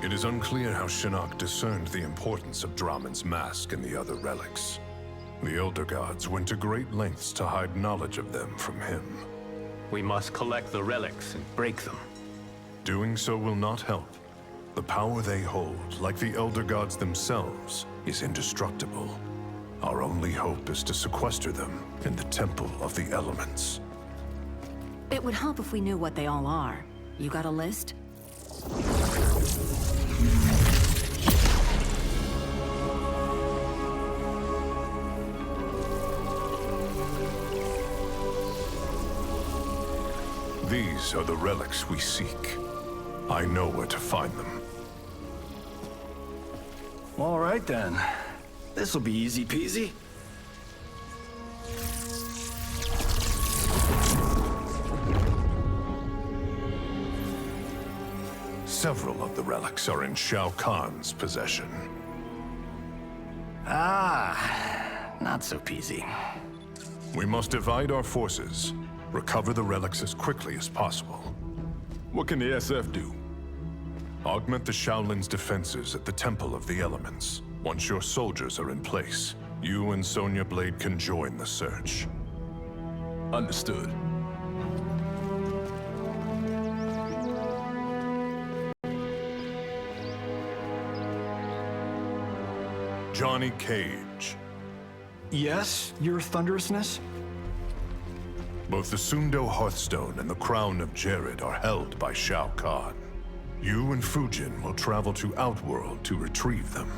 It is unclear how Shinnok discerned the importance of Draman's mask and the other relics. The Elder Gods went to great lengths to hide knowledge of them from him. We must collect the relics and break them. Doing so will not help. The power they hold, like the Elder Gods themselves, is indestructible. Our only hope is to sequester them in the Temple of the Elements. It would help if we knew what they all are. You got a list? These are the relics we seek. I know where to find them. All right then. This'll be easy peasy. Several of the relics are in Shao Kahn's possession. Ah, not so peasy. We must divide our forces, recover the relics as quickly as possible. What can the SF do? Augment the Shaolin's defenses at the Temple of the Elements. Once your soldiers are in place, you and Sonya Blade can join the search. Understood. Johnny Cage. Yes, your thunderousness? Both the Sundo Hearthstone and the Crown of Jared are held by Shao Kahn. You and Fujin will travel to Outworld to retrieve them.